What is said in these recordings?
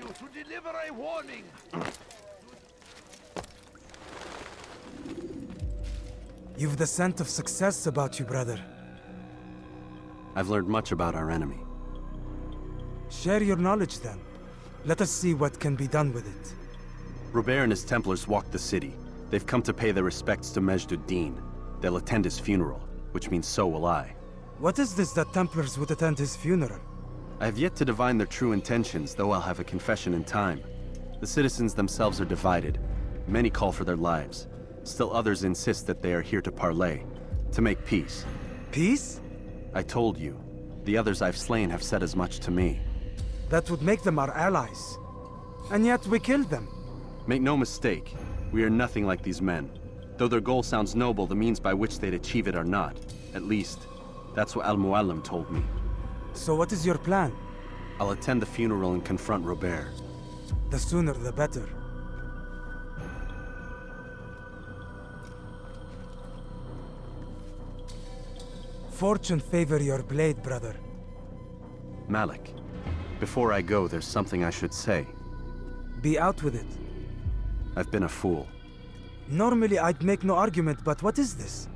you to deliver a warning. You've the scent of success about you, brother. I've learned much about our enemy. Share your knowledge then. Let us see what can be done with it. Robert and his Templars walked the city. They've come to pay their respects to Majd-ud-Din. They'll attend his funeral, which means so will I. What is this that Templars would attend his funeral? I have yet to divine their true intentions, though I'll have a confession in time. The citizens themselves are divided. Many call for their lives. Still others insist that they are here to parley, to make peace. Peace? I told you. The others I've slain have said as much to me. That would make them our allies. And yet we killed them. Make no mistake, we are nothing like these men. Though their goal sounds noble, the means by which they'd achieve it are not. At least, that's what Al-Mualim told me. So what is your plan? I'll attend the funeral and confront Robert. The sooner the better. Fortune favor your blade, brother. Malik, before I go, there's something I should say. Be out with it. I've been a fool. Normally I'd make no argument, but what is this?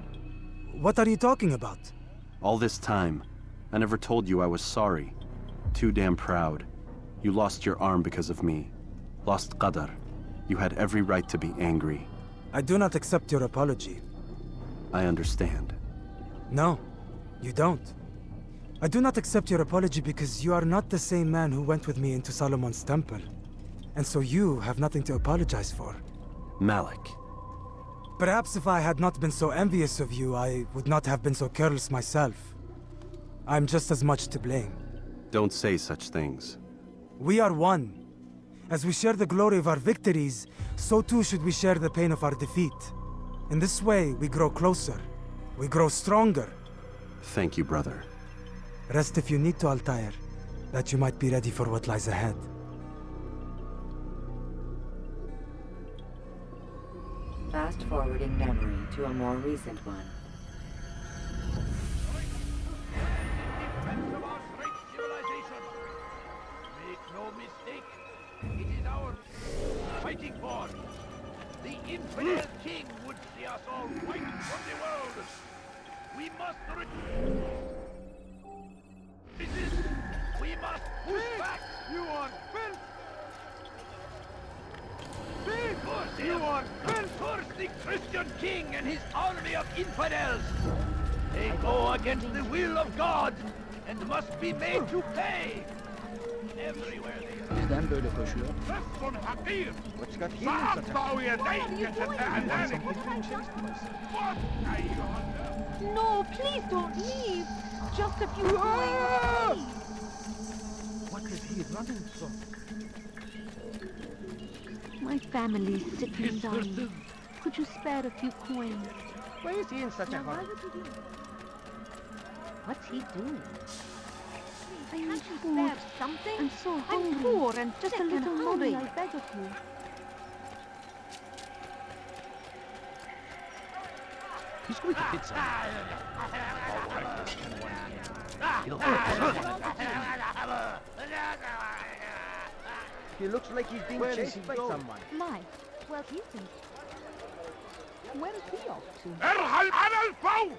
What are you talking about? All this time, I never told you I was sorry. Too damn proud. You lost your arm because of me. Lost Qadar. You had every right to be angry. I do not accept your apology. I understand. No, you don't. I do not accept your apology because you are not the same man who went with me into Solomon's temple. And so you have nothing to apologize for. Malik. Perhaps if I had not been so envious of you, I would not have been so careless myself. I'm just as much to blame. Don't say such things. We are one. As we share the glory of our victories, so too should we share the pain of our defeat. In this way, we grow closer. We grow stronger. Thank you, brother. Rest if you need to, Altair, that you might be ready for what lies ahead. Fast forwarding memory to a more recent one. Defense of our great civilization. Make no mistake, it is our fighting for. The infidel king would see us all white from the world. We must resist. We must push back. You want filth? You want filth? The Christian king and his army of infidels. They go against the will of God and must be made to pay. Everywhere they are. Bizden böyle koşuyor. Rastun hakir. What's got him Saat such a... bawiye dejke No, please don't leave. Just a few coins, What is he running from? My family's sick and dying. Could you spare a few coins? Why is he in such a Now, why hurry? would he do? What's he doing? I need food. Something? I'm so hungry. I'm poor and just a little money, I beg of you. He's going to hit something. He looks like he's being chased by someone. My, well, he thinks. Where is he off to? ارحل على الفور.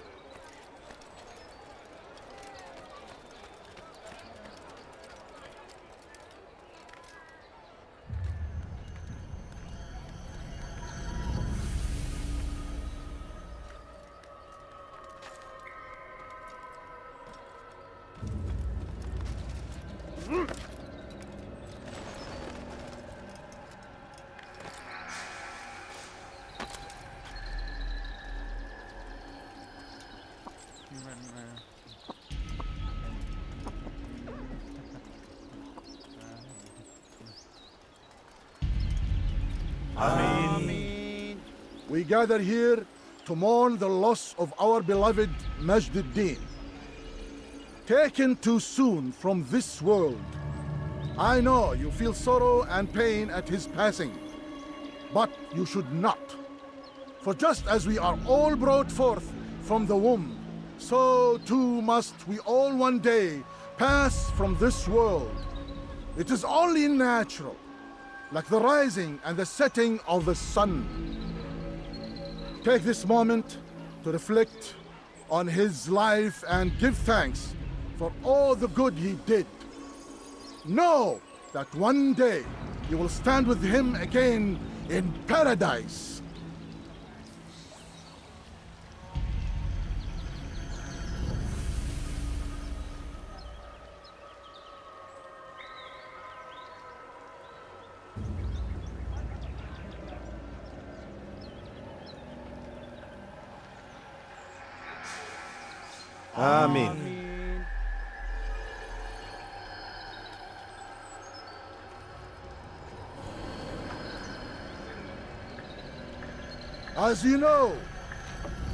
We gather here to mourn the loss of our beloved Majd-ud-Din. Taken too soon from this world. I know you feel sorrow and pain at his passing, but you should not. For just as we are all brought forth from the womb, so too must we all one day pass from this world. It is only natural, like the rising and the setting of the sun. Take this moment to reflect on his life and give thanks for all the good he did. Know that one day you will stand with him again in paradise. Amen. As you know,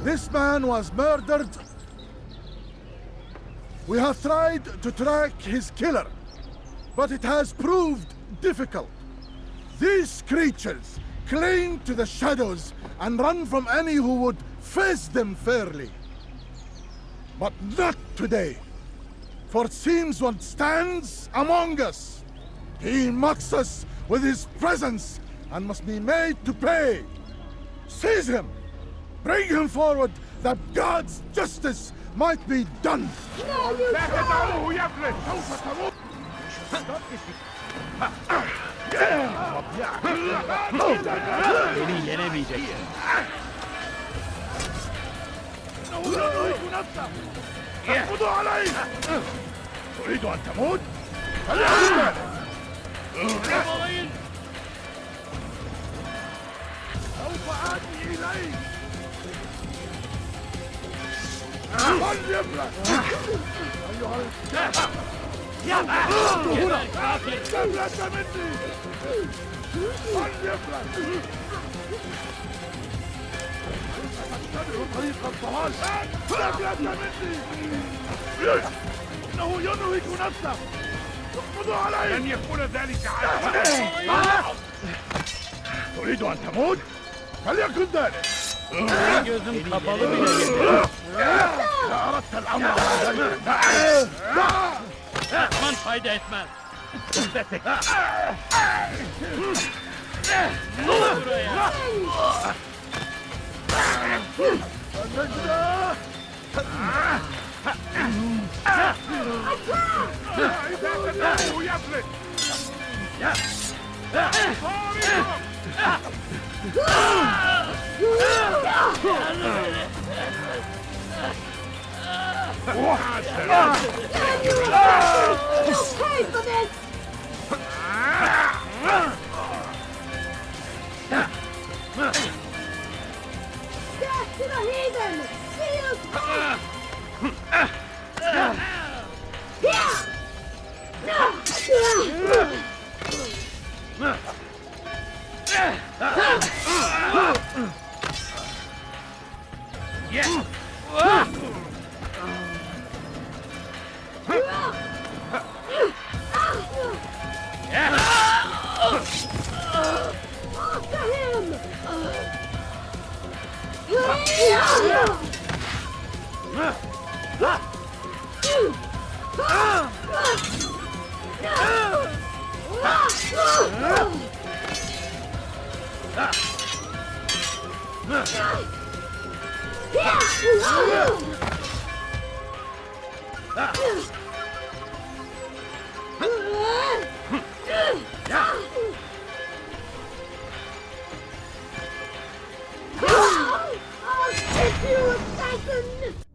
this man was murdered. We have tried to track his killer, but it has proved difficult. These creatures cling to the shadows and run from any who would face them fairly. But not today, for it seems one stands among us. He mocks us with his presence and must be made to pay. Seize him! Bring him forward that God's justice might be done! Beni yenemeyeceksin. ترفض علي! تريد أن تموت؟ فليكن ذلك! سوف آتي إليك! فليفلت! أيها هنا! فلت مني! فليفلت! تتبع طريق الضلال! فلت مني! إنه ينهك نفسه! اقبضوا عليه! لن يكون ذلك عادلا! تريد أن تموت؟ فليكن ذلك! Gözüm kapalı bile yeter. إذا أردت الأمر على ذلك! Yapman fayda etmez. Buraya. إذا تدعوه يفلت! Pay for this! Death to the heathen! After him!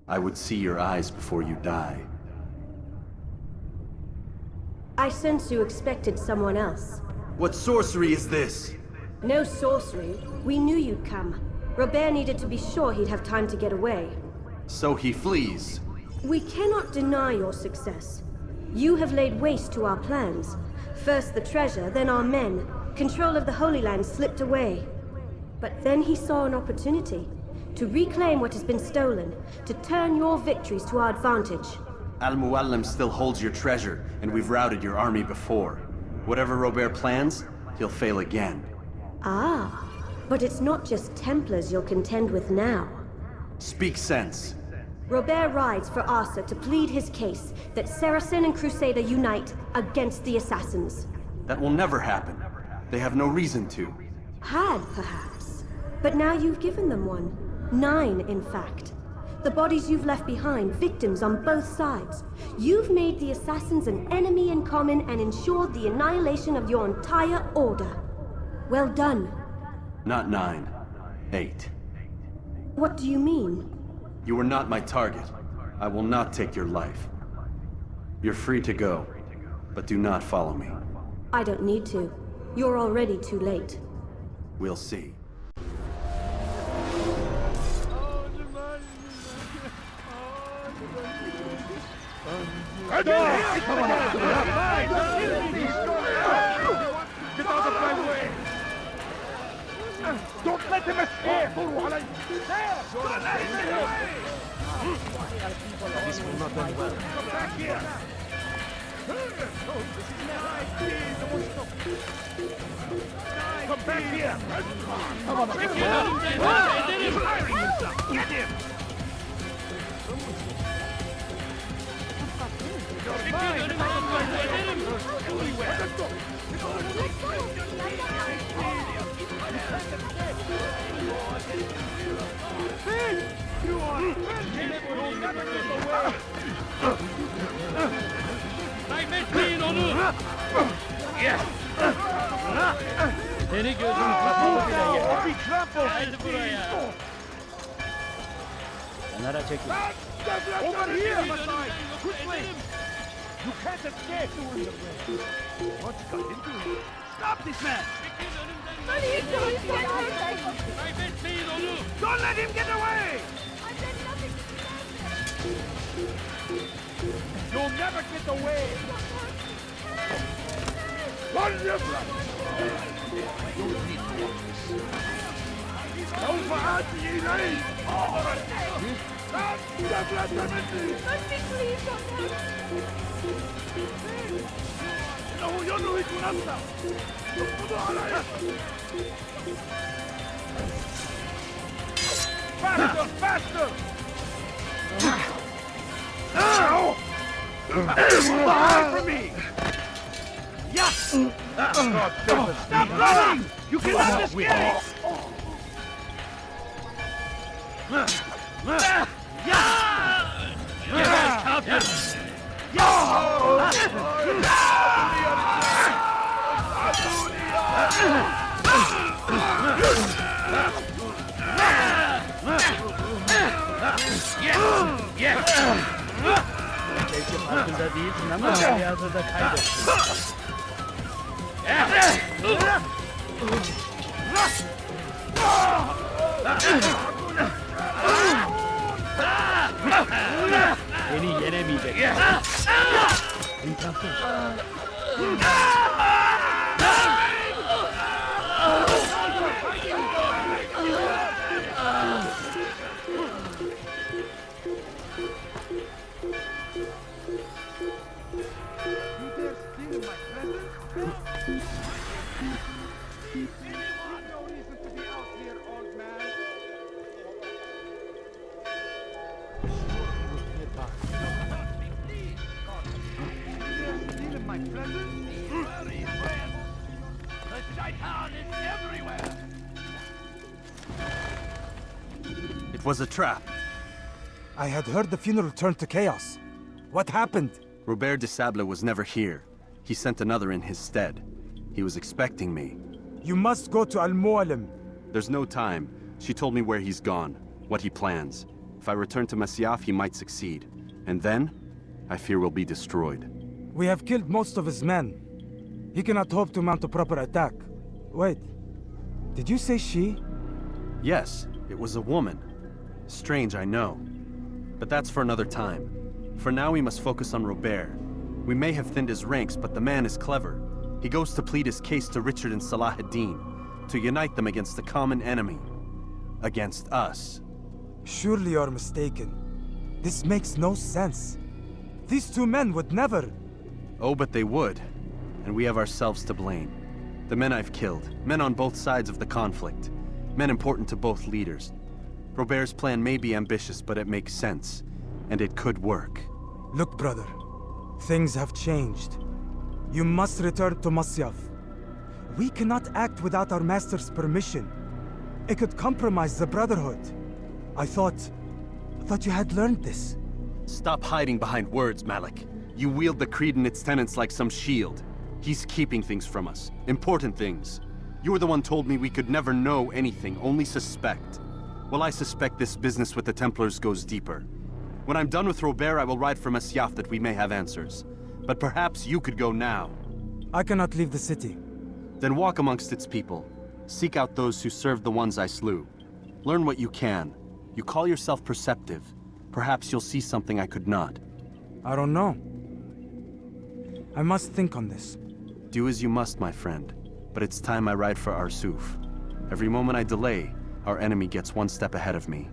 I would see your eyes before you die. I sense you expected someone else. What sorcery is this? No sorcery. We knew you'd come. Robert needed to be sure he'd have time to get away. So he flees. We cannot deny your success. You have laid waste to our plans. First the treasure, then our men. Control of the Holy Land slipped away. But then he saw an opportunity. To reclaim what has been stolen. To turn your victories to our advantage. Al-Muallim still holds your treasure, and we've routed your army before. Whatever Robert plans, he'll fail again. Ah, but it's not just Templars you'll contend with now. Speak sense. Robert rides for Asa to plead his case that Saracen and Crusader unite against the Assassins. That will never happen. They have no reason to. Had, perhaps. But now you've given them one. 9, in fact. The bodies you've left behind, victims on both sides. You've made the Assassins an enemy in common and ensured the annihilation of your entire order. Well done. Not 9. 8. What do you mean? You were not my target. I will not take your life. You're free to go, but do not follow me. I don't need to. You're already too late. We'll see. Get out of my way! Don't let him escape! Don't let him get away! This will not end well. Come back here! Come back here! Come on! Get him! Kaybetmeyin onu. Seni gözüm kapalı bile yeter. Geldi buraya. Kenara çekil. Over here! Quickly! You can't escape! What's got into him? Stop this man! Kaybetmeyin onu. Don't let him get away! You'll never get away! Run your blood! You need to walk this. سوف آتي إليك! لا تبلغ مني! إنه ينهك نفسه! يقبض علي! Faster! Faster! Away from me! Yes! Stop running! You cannot escape! Belki farkında değilsin ama hazırda kaybettin. Beni yenemeyecek. İmkansız. It was a trap. I had heard the funeral turned to chaos. What happened? Robert de Sable was never here. He sent another in his stead. He was expecting me. You must go to Al-Mualim. There's no time. She told me where he's gone, what he plans. If I return to Masyaf, he might succeed. And then, I fear we'll be destroyed. We have killed most of his men. He cannot hope to mount a proper attack. Wait, did you say she? Yes, it was a woman. Strange, I know. But that's for another time. For now, we must focus on Robert. We may have thinned his ranks, but the man is clever. He goes to plead his case to Richard and Salah ad-Din, to unite them against the common enemy. Against us. Surely you're mistaken. This makes no sense. These two men would never... Oh, but they would. And we have ourselves to blame. The men I've killed, men on both sides of the conflict. Men important to both leaders. Robert's plan may be ambitious, but it makes sense. and it could work. Look, brother. Things have changed. You must return to Masyaf. We cannot act without our master's permission. It could compromise the Brotherhood. I thought you had learned this. Stop hiding behind words, Malik. You wield the Creed and its tenets like some shield. He's keeping things from us. Important things. You were the one told me we could never know anything, only suspect. Well, I suspect this business with the Templars goes deeper. When I'm done with Robert, I will ride for Masyaf that we may have answers. But perhaps you could go now. I cannot leave the city. Then walk amongst its people. Seek out those who served the ones I slew. Learn what you can. You call yourself perceptive. Perhaps you'll see something I could not. I don't know. I must think on this. Do as you must, my friend. But it's time I ride for Arsuf. Every moment I delay, our enemy gets one step ahead of me.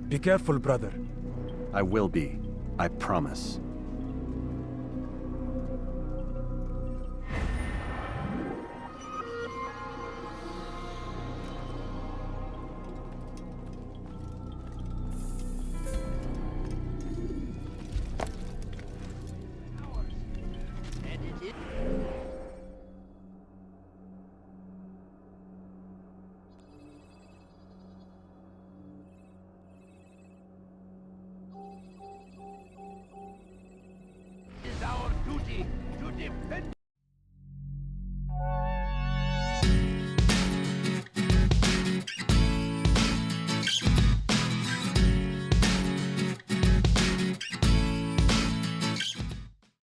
Be careful, brother. I will be. I promise. It is our duty to defend